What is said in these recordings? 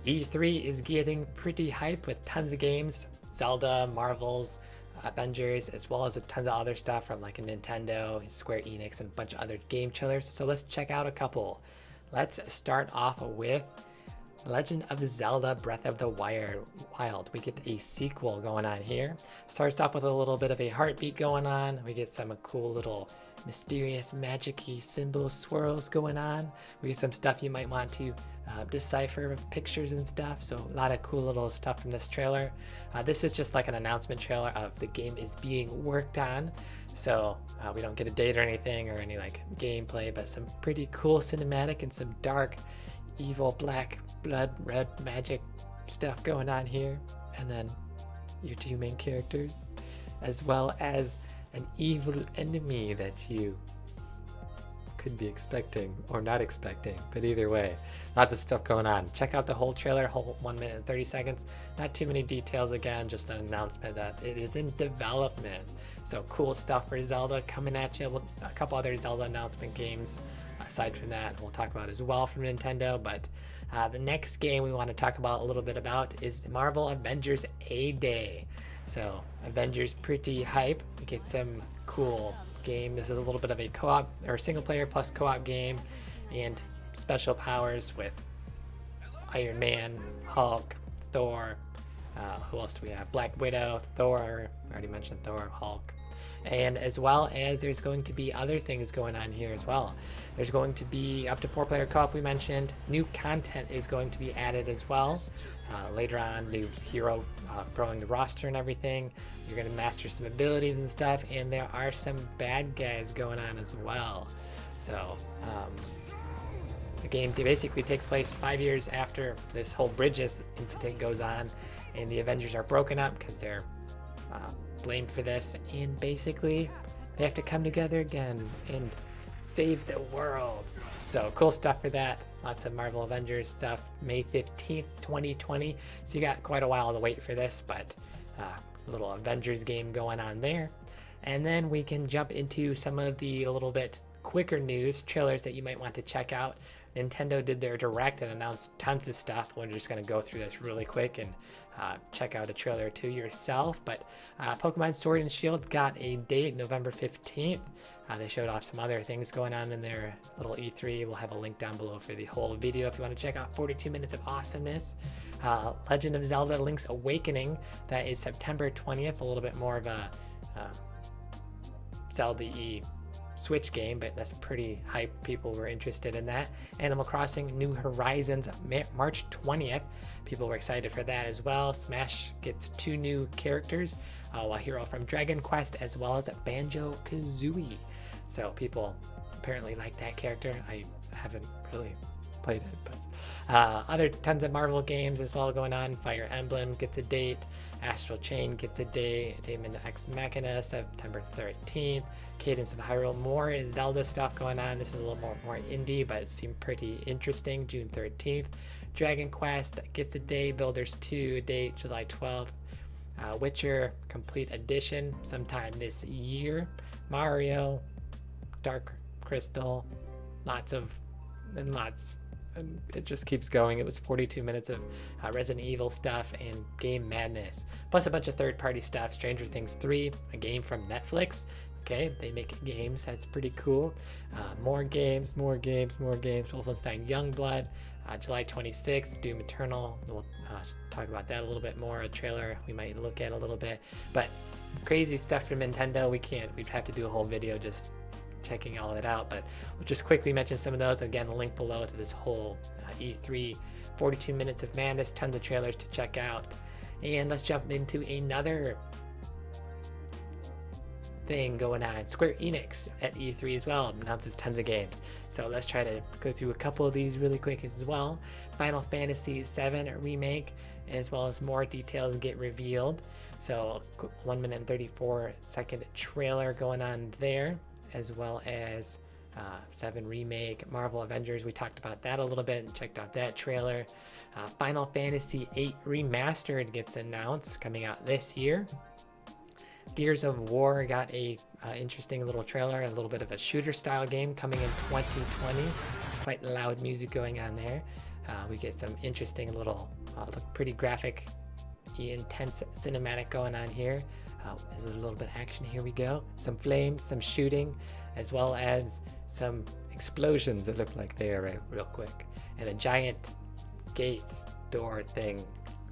E3 is getting pretty hype with tons of games, Zelda, Marvel's, Avengers, as well as a tons of other stuff from like a Nintendo, Square Enix, and a bunch of other game trailers. So let's check out a couple. Let's start off with Legend of Zelda Breath of the Wild. We get a sequel going on here. Starts off with a little bit of a heartbeat going on. We get some cool little mysterious magic-y symbol swirls going on. We get some stuff you might want to decipher with pictures and stuff. So a lot of cool little stuff from this trailer. This is just like an announcement trailer of the game is being worked on. So we don't get a date or anything or any like gameplay, but some pretty cool cinematic and some dark, evil, black, blood, red magic stuff going on here. And then your two main characters, as well as an evil enemy that you could be expecting or not expecting, but either way, lots of stuff going on. Check out the whole trailer, whole 1 minute and 30 seconds. Not too many details, again, just an announcement that it is in development. So cool stuff for Zelda coming at you. A couple other Zelda announcement games aside from that we'll talk about as well from Nintendo, but the next game we want to talk about a little bit about is the Marvel Avengers A-Day. So Avengers pretty hype. We get some cool game. This is a little bit of a co-op or single player plus co-op game, and special powers with Iron Man, Hulk, Thor, who else do we have? Black Widow, Thor, I already mentioned Thor, Hulk. And as well as there's going to be other things going on here as well. There's going to be up to 4-player co-op we mentioned. New content is going to be added as well. Later on, new hero growing the roster and everything. You're going to master some abilities and stuff, and there are some bad guys going on as well. So the game basically takes place 5 years after this whole Bridges incident goes on, and the Avengers are broken up because they're blamed for this, and basically they have to come together again and save the world. So cool stuff for that. Lots of Marvel Avengers stuff. May 15th, 2020. So you got quite a while to wait for this, but a little Avengers game going on there. And then we can jump into some of the a little bit quicker news trailers that you might want to check out. Nintendo did their direct and announced tons of stuff. We're just going to go through this really quick and check out a trailer or two yourself. But Pokemon Sword and Shield got a date, November 15th. They showed off some other things going on in their little E3. We'll have a link down below for the whole video if you want to check out 42 minutes of awesomeness. Legend of Zelda Link's Awakening, that is September 20th. A little bit more of a Zelda-y Switch game, but that's pretty hype. People were interested in that. Animal Crossing New Horizons, March 20th. People were excited for that as well. Smash gets 2 new characters, a hero from Dragon Quest as well as Banjo-Kazooie. So people apparently like that character. I haven't really played it, but other tons of Marvel games as well going on. Fire Emblem gets a date. Astral Chain gets a date. Daemon X Machina, September 13th. Cadence of Hyrule, more Zelda stuff going on. This is a little more indie, but it seemed pretty interesting. June 13th. Dragon Quest gets a day. Builders 2 date July 12th. Witcher Complete Edition sometime this year. Mario, Dark Crystal, lots. And it just keeps going. It was 42 minutes of Resident Evil stuff and Game Madness, plus a bunch of third-party stuff. Stranger Things 3, a game from Netflix. Okay, they make games. That's pretty cool. More games. Wolfenstein Youngblood, July 26th. Doom Eternal. We'll talk about that a little bit more. A trailer we might look at a little bit. But crazy stuff from Nintendo. We'd have to do a whole video just checking all that out, but we'll just quickly mention some of those. Again, a link below to this whole E3 42 minutes of madness, tons of trailers to check out. And let's jump into another thing going on. Square Enix at E3 as well announces tons of games. So let's try to go through a couple of these really quick as well. Final Fantasy VII Remake, as well as more details get revealed. So 1 minute and 34-second trailer going on there, as well as 7 Remake, Marvel Avengers. We talked about that a little bit and checked out that trailer. Final Fantasy VIII Remastered gets announced, coming out this year. Gears of War got a interesting little trailer, a little bit of a shooter style game coming in 2020. Quite loud music going on there. We get some interesting little, look pretty graphic, intense cinematic going on here. There's a little bit of action. Here we go. Some flames, some shooting, as well as some explosions. It looked like there, right, real quick, and a giant gate door thing.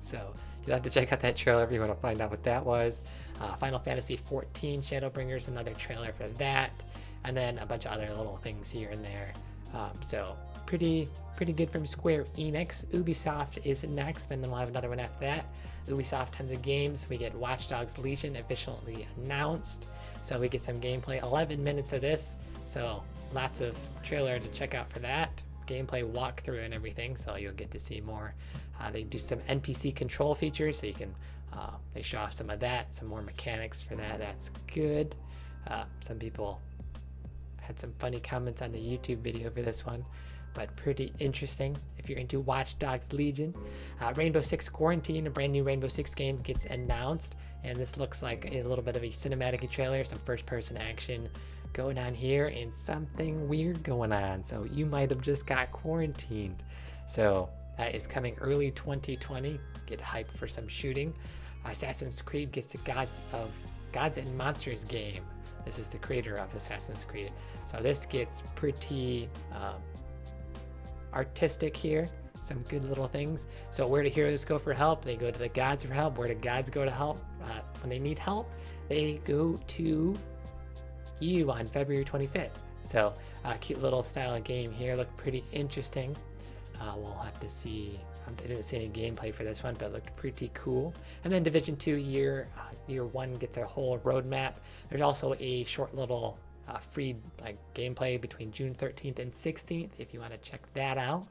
So you'll have to check out that trailer if you want to find out what that was. Final Fantasy XIV Shadowbringers, another trailer for that, and then a bunch of other little things here and there. So pretty good from Square Enix. Ubisoft is next, and then we'll have another one after that. Ubisoft, tons of games. We get Watch Dogs Legion officially announced, so we get some gameplay. 11 minutes of this, so lots of trailer to check out for that. Gameplay walkthrough and everything, so you'll get to see more. They do some NPC control features, so you can they show off some of that, some more mechanics for that. That's good. Some people had some funny comments on the YouTube video for this one, but pretty interesting if you're into Watch Dogs Legion. Rainbow Six Quarantine, a brand new Rainbow Six game, gets announced, and this looks like a little bit of a cinematic trailer, some first-person action going on here, and something weird going on. So you might have just got quarantined. So that is coming early 2020. Get hyped for some shooting. Assassin's Creed gets the Gods and Monsters game. This is the creator of Assassin's Creed. So this gets pretty artistic here. Some good little things. So where do heroes go for help? They go to the gods for help. Where do gods go to help? When they need help, they go to you on February 25th. So cute little style of game here. Look pretty interesting. We'll have to see. I didn't see any gameplay for this one, but it looked pretty cool. And then Division 2 year 1 gets a whole roadmap. There's also a short little free gameplay between June 13th and 16th if you want to check that out.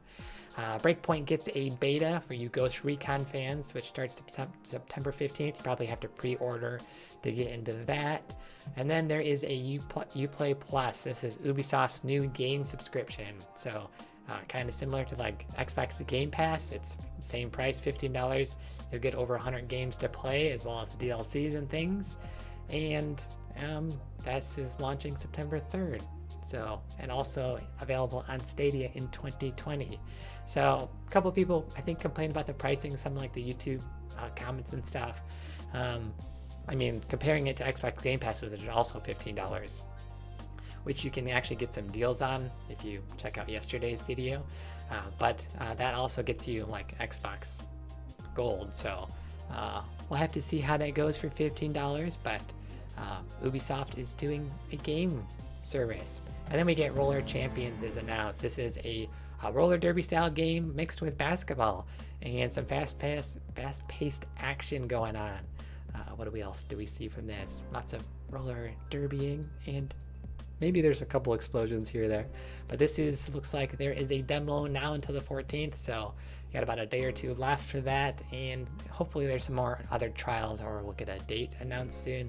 Breakpoint gets a beta for you Ghost Recon fans, which starts September 15th. You probably have to pre-order to get into that. And then there is a Uplay Plus. This is Ubisoft's new game subscription. So kind of similar to like Xbox Game Pass. It's same price, $15. You'll get over 100 games to play, as well as DLCs and things. And that's is launching September 3rd. So, and also available on Stadia in 2020. So a couple of people I think complained about the pricing, some like the YouTube comments and stuff. I mean, comparing it to Xbox Game Pass, which is also $15, which you can actually get some deals on if you check out yesterday's video. But that also gets you like Xbox Gold. So we'll have to see how that goes for $15, but Ubisoft is doing a game service. And then we get Roller Champions is announced. This is a roller derby style game mixed with basketball and some fast-paced action going on. What else do we see from this? Lots of roller derbying, and maybe there's a couple explosions here or there. But this looks like there is a demo now until the 14th, so you got about a day or two left for that, and hopefully there's some more other trials, or we'll get a date announced soon.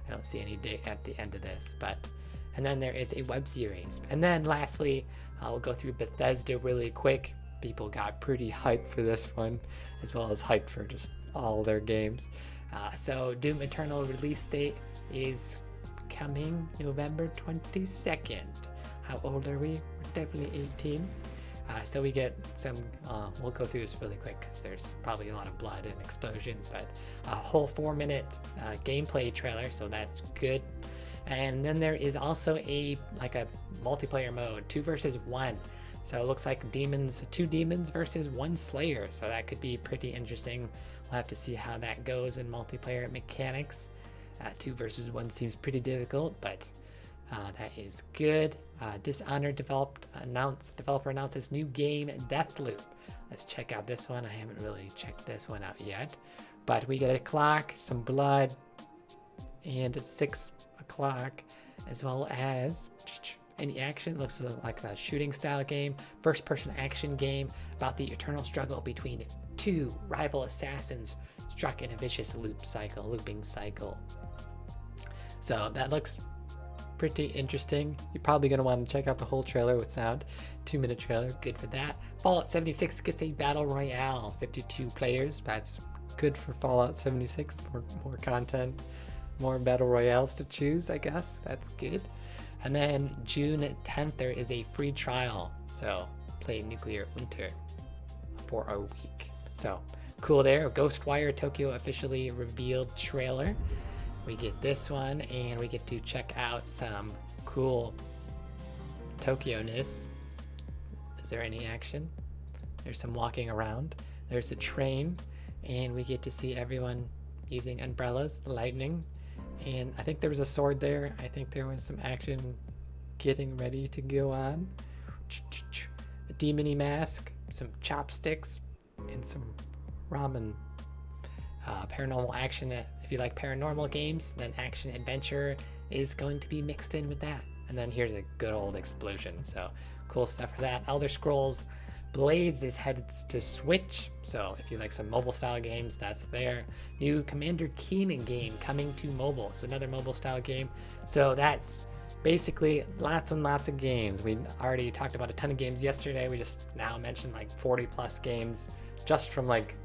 I don't see any date at the end of this, but and then there is a web series. And then lastly, I'll go through Bethesda really quick. People got pretty hyped for this one, as well as hyped for just all their games. So Doom Eternal release date is coming November 22nd. How old are we? We're definitely 18. So we get some, we'll go through this really quick because there's probably a lot of blood and explosions, but a whole 4-minute gameplay trailer, so that's good. And then there is also a multiplayer mode, 2 versus 1. So it looks like 2 demons versus 1 slayer. So that could be pretty interesting. We'll have to see how that goes in multiplayer mechanics. 2 versus 1 seems pretty difficult, but that is good. Dishonored developer announces new game Deathloop. Let's check out this one. I haven't really checked this one out yet, but we get a clock, some blood, and 6 o'clock, as well as any action. Looks like a shooting style game, first person action game about the eternal struggle between 2 rival assassins struck in a vicious looping cycle. So that looks pretty interesting. You're probably going to want to check out the whole trailer with sound. 2-minute trailer, good for that. Fallout 76 gets a battle royale, 52 players. That's good for Fallout 76. More content, more battle royales to choose, I guess. That's good. And then June 10th, there is a free trial. So play Nuclear Winter. for a week. So cool there. GhostWire Tokyo officially revealed trailer. We get this one, and we get to check out some cool Tokyo-ness. Is there any action? There's some walking around. There's a train, and we get to see everyone using umbrellas, lightning, and I think there was a sword there. I think there was some action getting ready to go on. A demon-y mask, some chopsticks, and some ramen. Paranormal action. If you like paranormal games, then action adventure is going to be mixed in with that. And then here's a good old explosion. So cool stuff for that. Elder Scrolls Blades is headed to Switch. So if you like some mobile style games, that's there. New Commander Keen game coming to mobile. So another mobile style game. So that's basically lots and lots of games. We already talked about a ton of games yesterday. We just now mentioned like 40 plus games just from like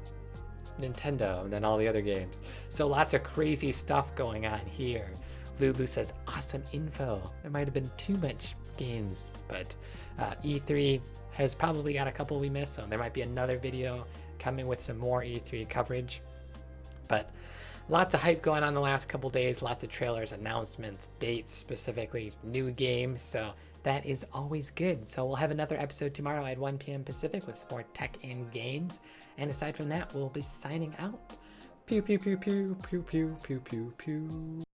Nintendo and then all the other games. So lots of crazy stuff going on here. Lulu says awesome info. There might have been too much games, but E3 has probably got a couple we missed, so there might be another video coming with some more E3 coverage. But lots of hype going on the last couple days, lots of trailers, announcements, dates, specifically new games, so that is always good. So we'll have another episode tomorrow at 1 p.m. Pacific with some more tech and games. And aside from that, we'll be signing out. Pew, pew, pew, pew, pew, pew, pew, pew, pew.